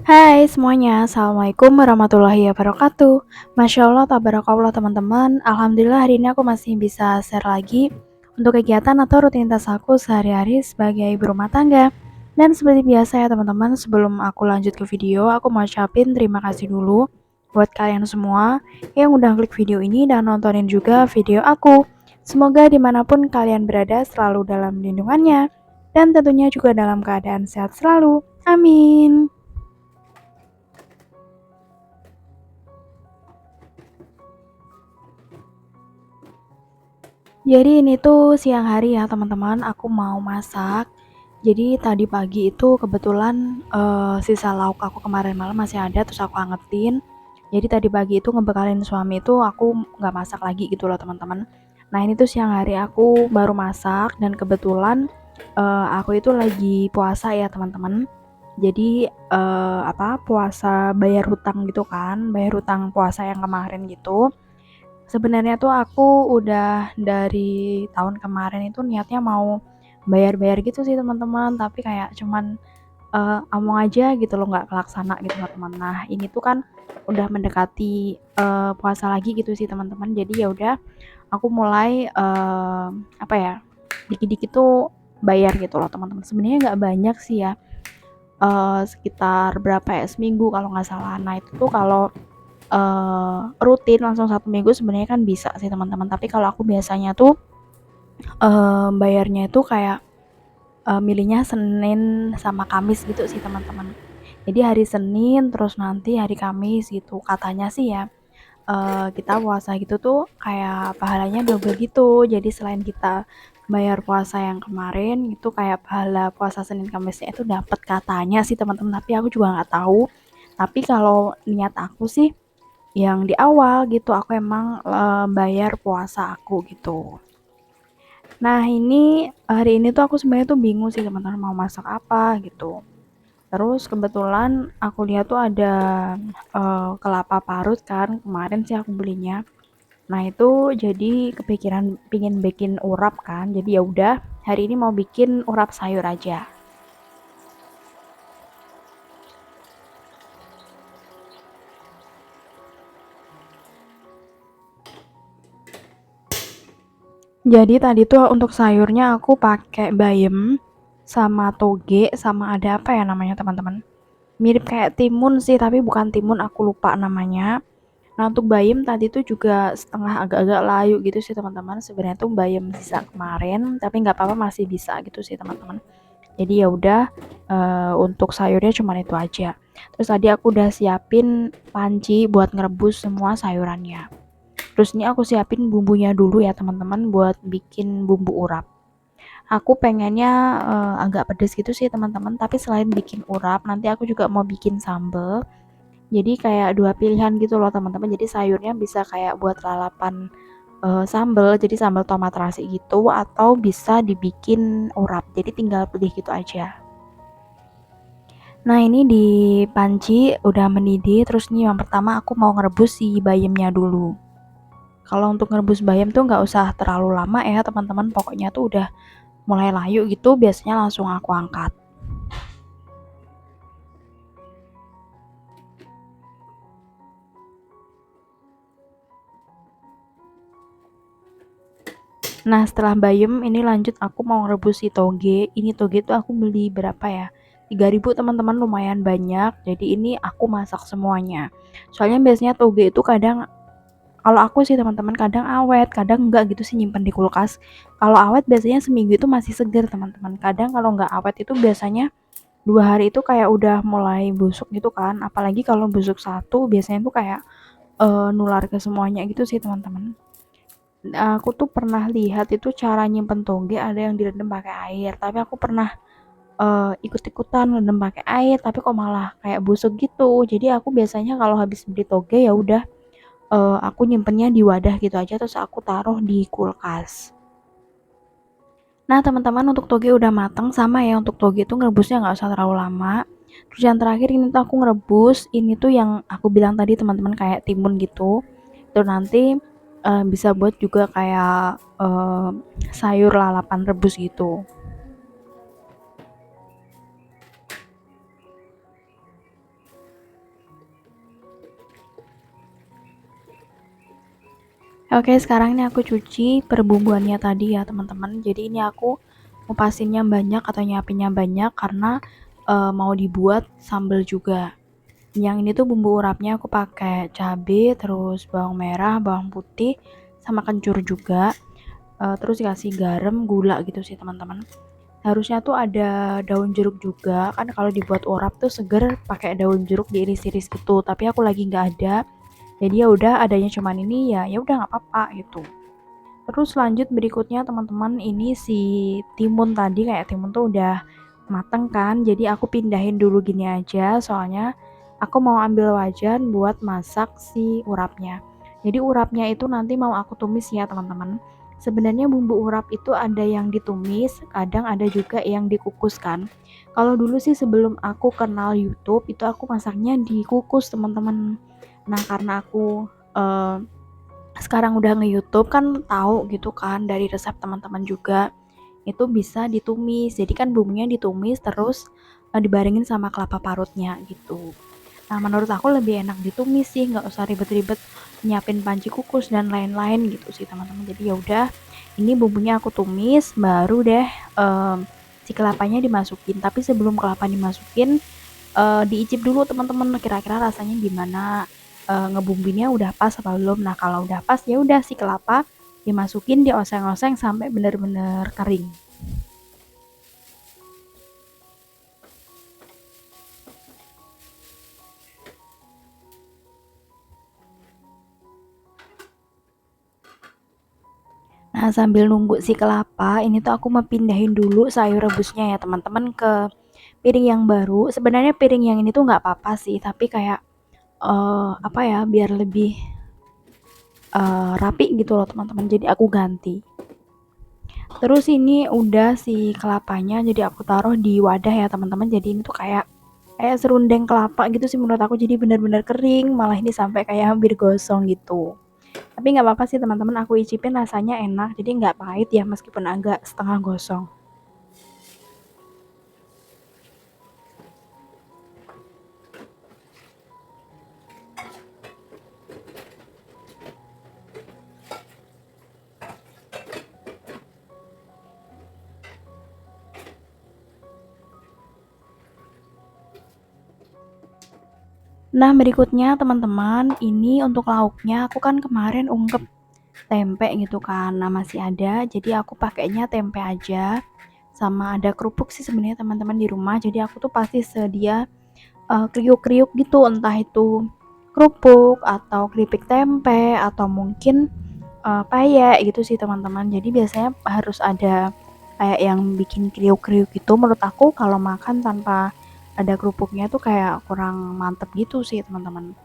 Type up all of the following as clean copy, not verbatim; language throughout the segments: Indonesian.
Hai semuanya, Assalamualaikum warahmatullahi wabarakatuh. Masya Allah, tabarakallah teman-teman. Alhamdulillah hari ini aku masih bisa share lagi untuk kegiatan atau rutinitas aku sehari-hari sebagai ibu rumah tangga. Dan seperti biasa ya teman-teman, sebelum aku lanjut ke video, aku mau ucapin terima kasih dulu buat kalian semua yang udah klik video ini dan nontonin juga video aku. Semoga dimanapun kalian berada selalu dalam lindungannya dan tentunya juga dalam keadaan sehat selalu. Amin. Jadi ini tuh siang hari ya teman-teman, aku mau masak. Jadi tadi pagi itu kebetulan sisa lauk aku kemarin malam masih ada, terus aku angetin. Jadi tadi pagi itu ngebekalin suami itu aku nggak masak lagi gitu loh teman-teman. Nah ini tuh siang hari aku baru masak dan kebetulan aku itu lagi puasa ya teman-teman. Jadi puasa bayar hutang gitu kan, bayar hutang puasa yang kemarin gitu. Sebenarnya tuh aku udah dari tahun kemarin itu niatnya mau bayar-bayar gitu sih teman-teman, tapi kayak cuman omong aja gitu loh, nggak kelaksana gitu loh teman. Nah ini tuh kan udah mendekati puasa lagi gitu sih teman-teman, jadi ya udah aku mulai dikit-dikit tuh bayar gitu loh teman-teman. Sebenarnya nggak banyak sih ya, sekitar berapa ya, seminggu kalau nggak salah. Nah itu tuh kalau rutin langsung 1 minggu sebenarnya kan bisa sih teman-teman, tapi kalau aku biasanya tuh bayarnya itu kayak milihnya Senin sama Kamis gitu sih teman-teman. Jadi hari Senin terus nanti hari Kamis gitu katanya sih ya. Kita puasa gitu tuh kayak pahalanya double gitu, jadi selain kita bayar puasa yang kemarin itu kayak pahala puasa Senin Kamisnya itu dapat katanya sih teman-teman, tapi aku juga nggak tahu. Tapi kalau niat aku sih yang di awal gitu aku emang bayar puasa aku gitu. Nah ini hari ini tuh aku sebenarnya tuh bingung sih teman-teman mau masak apa gitu. Terus kebetulan aku lihat tuh ada kelapa parut kan, kemarin sih aku belinya. Nah itu jadi kepikiran pingin bikin urap kan, jadi ya udah hari ini mau bikin urap sayur aja. Jadi tadi tuh untuk sayurnya aku pakai bayam sama toge sama ada apa ya namanya teman-teman? Mirip kayak timun sih tapi bukan timun, aku lupa namanya. Nah untuk bayam tadi tuh juga setengah agak-agak layu gitu sih teman-teman. Sebenarnya tuh bayam sisa kemarin tapi nggak apa-apa masih bisa gitu sih teman-teman. Jadi ya udah untuk sayurnya cuma itu aja. Terus tadi aku udah siapin panci buat ngerebus semua sayurannya. Terus ini aku siapin bumbunya dulu ya teman-teman buat bikin bumbu urap. Aku pengennya agak pedes gitu sih teman-teman, tapi selain bikin urap, nanti aku juga mau bikin sambal. Jadi kayak dua pilihan gitu loh teman-teman. Jadi sayurnya bisa kayak buat lalapan sambal, jadi sambal tomat terasi gitu, atau bisa dibikin urap. Jadi tinggal pilih gitu aja. Nah ini di panci udah mendidih, terus nih yang pertama aku mau ngerebus si bayamnya dulu. Kalau untuk ngerebus bayam tuh nggak usah terlalu lama ya teman-teman, pokoknya tuh udah mulai layu gitu biasanya langsung aku angkat. Nah setelah bayam ini lanjut aku mau ngerebus si toge. Ini toge tuh aku beli berapa ya, 3.000 teman-teman, lumayan banyak. Jadi ini aku masak semuanya, soalnya biasanya toge itu kadang, kalau aku sih teman-teman, kadang awet kadang enggak gitu sih nyimpen di kulkas. Kalau awet biasanya seminggu itu masih segar teman-teman, kadang kalau enggak awet itu biasanya 2 hari itu kayak udah mulai busuk gitu kan. Apalagi kalau busuk satu biasanya tuh kayak nular ke semuanya gitu sih teman-teman. Aku tuh pernah lihat itu cara nyimpen toge ada yang direndam pakai air, tapi aku pernah ikut-ikutan rendam pakai air tapi kok malah kayak busuk gitu. Jadi aku biasanya kalau habis beli toge ya udah aku nyimpennya di wadah gitu aja terus aku taruh di kulkas. Nah teman-teman untuk toge udah matang, sama ya untuk toge itu ngerebusnya nggak usah terlalu lama. Terus yang terakhir ini tuh aku ngerebus ini tuh yang aku bilang tadi teman-teman kayak timun gitu. Itu nanti bisa buat juga kayak sayur lalapan rebus gitu. Oke, sekarang ini aku cuci perbumbuannya tadi ya teman-teman. Jadi ini aku ngupasinnya banyak atau nyiapinnya banyak karena mau dibuat sambal juga. Yang ini tuh bumbu urapnya aku pakai cabai, terus bawang merah, bawang putih, sama kencur juga. Terus dikasih garam, gula gitu sih teman-teman. Harusnya tuh ada daun jeruk juga, kan kalau dibuat urap tuh seger pakai daun jeruk diiris-iris gitu. Tapi aku lagi nggak ada, jadi ya udah adanya cuman ini ya udah nggak apa-apa gitu. Terus lanjut berikutnya teman-teman, ini si timun tadi, kayak timun tuh udah mateng kan, jadi aku pindahin dulu gini aja, soalnya aku mau ambil wajan buat masak si urapnya. Jadi urapnya itu nanti mau aku tumis ya teman-teman. Sebenarnya bumbu urap itu ada yang ditumis, kadang ada juga yang dikukus kan. Kalau dulu sih sebelum aku kenal YouTube itu aku masaknya dikukus teman-teman. Nah karena aku eh, sekarang udah nge-YouTube kan tahu gitu kan dari resep teman-teman juga, itu bisa ditumis. Jadi kan bumbunya ditumis terus dibarengin sama kelapa parutnya gitu. Nah menurut aku lebih enak ditumis sih, nggak usah ribet-ribet nyiapin panci kukus dan lain-lain gitu sih teman-teman. Jadi ya udah, ini bumbunya aku tumis, baru deh si kelapanya dimasukin. Tapi sebelum kelapa dimasukin, diicip dulu teman-teman, kira-kira rasanya gimana, ngebumbinnya udah pas apa belum. Nah kalau udah pas ya udah si kelapa dimasukin, dioseng-oseng sampai bener-bener kering. Nah sambil nunggu si kelapa ini tuh aku mau pindahin dulu sayur rebusnya ya teman-teman ke piring yang baru. Sebenarnya piring yang ini tuh nggak apa-apa sih, tapi kayak apa ya, biar lebih rapi gitu loh teman-teman, jadi aku ganti. Terus ini udah si kelapanya, jadi aku taruh di wadah ya teman-teman. Jadi ini tuh kayak kayak serundeng kelapa gitu sih menurut aku. Jadi benar-benar kering, malah ini sampai kayak hampir gosong gitu. Tapi nggak apa-apa sih teman-teman, aku icipin rasanya enak. Jadi nggak pahit ya meskipun agak setengah gosong. Nah berikutnya teman-teman, ini untuk lauknya aku kan kemarin ungkep tempe gitu kan. Nah masih ada, jadi aku pakainya tempe aja. Sama ada kerupuk sih sebenarnya teman-teman di rumah. Jadi aku tuh pasti sedia kriuk-kriuk gitu, entah itu kerupuk atau keripik tempe atau mungkin payek gitu sih teman-teman. Jadi biasanya harus ada kayak yang bikin kriuk-kriuk gitu. Menurut aku kalau makan tanpa ada kerupuknya tuh kayak kurang mantep gitu sih teman-teman.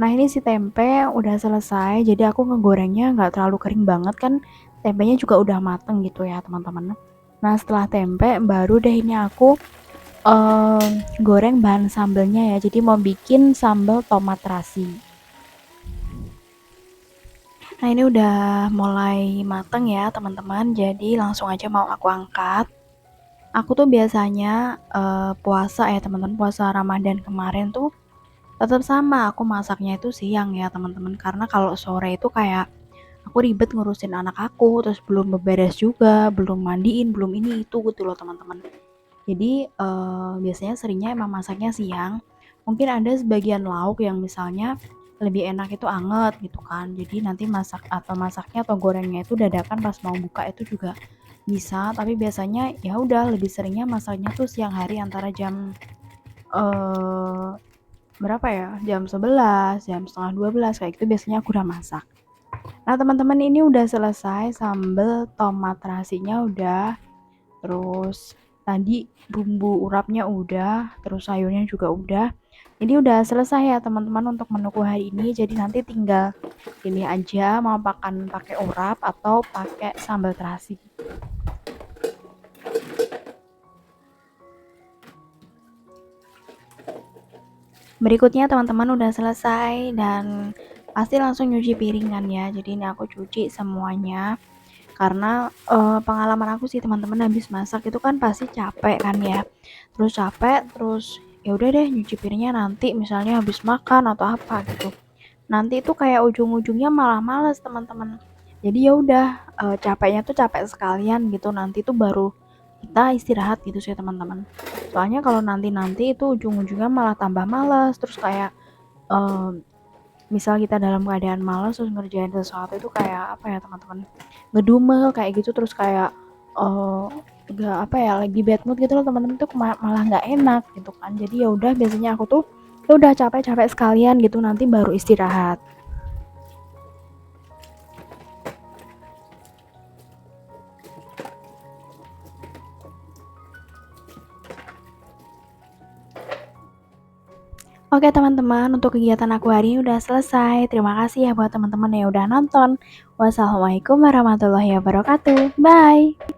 Nah ini si tempe udah selesai, jadi aku ngegorengnya nggak terlalu kering banget kan, tempenya juga udah mateng gitu ya teman-teman. Nah setelah tempe baru deh ini aku goreng bahan sambelnya ya. Jadi mau bikin sambal tomat terasi. Nah ini udah mulai mateng ya teman-teman. Jadi langsung aja mau aku angkat. Aku tuh biasanya puasa ya teman-teman, puasa Ramadan kemarin tuh tetap sama. Aku masaknya itu siang ya teman-teman. Karena kalau sore itu kayak aku ribet ngurusin anak aku, terus belum beberes juga, belum mandiin, belum ini itu gitu loh teman-teman. Jadi biasanya seringnya emang masaknya siang. Mungkin ada sebagian lauk yang misalnya lebih enak itu anget gitu kan. Jadi nanti masak atau masaknya atau gorengnya itu dadakan pas mau buka itu juga bisa. Tapi biasanya ya udah lebih seringnya masaknya tuh siang hari antara jam eh berapa ya? Jam 11, jam setengah 12 kayak gitu biasanya aku udah masak. Nah, teman-teman ini udah selesai sambal tomat terasinya udah. Terus tadi bumbu urapnya udah, terus sayurnya juga udah. Jadi udah selesai ya teman-teman untuk menuku hari ini. Jadi nanti tinggal ini aja mau makan pakai urap atau pakai sambal terasi. Berikutnya teman-teman udah selesai dan pasti langsung nyuci piring kan ya. Jadi ini aku cuci semuanya karena pengalaman aku sih teman-teman, habis masak itu kan pasti capek kan ya. Terus capek, terus ya udah deh nyuci piringnya nanti misalnya habis makan atau apa gitu. Nanti itu kayak ujung-ujungnya malah males teman-teman. Jadi ya udah, capeknya tuh capek sekalian gitu, nanti tuh baru kita istirahat gitu sih teman-teman. Soalnya kalau nanti-nanti itu ujung-ujungnya malah tambah males, terus kayak misal kita dalam keadaan malas terus ngerjain sesuatu itu kayak apa ya teman-teman, ngedumel kayak gitu, terus kayak nggak apa ya, lagi bad mood gitu loh teman-teman, tuh malah nggak enak gitu kan. Jadi ya udah, biasanya aku tuh ya udah capek-capek sekalian gitu nanti baru istirahat. Oke teman-teman, untuk kegiatan aku hari ini udah selesai. Terima kasih ya buat teman-teman yang udah nonton. Wassalamualaikum warahmatullahi wabarakatuh. Bye.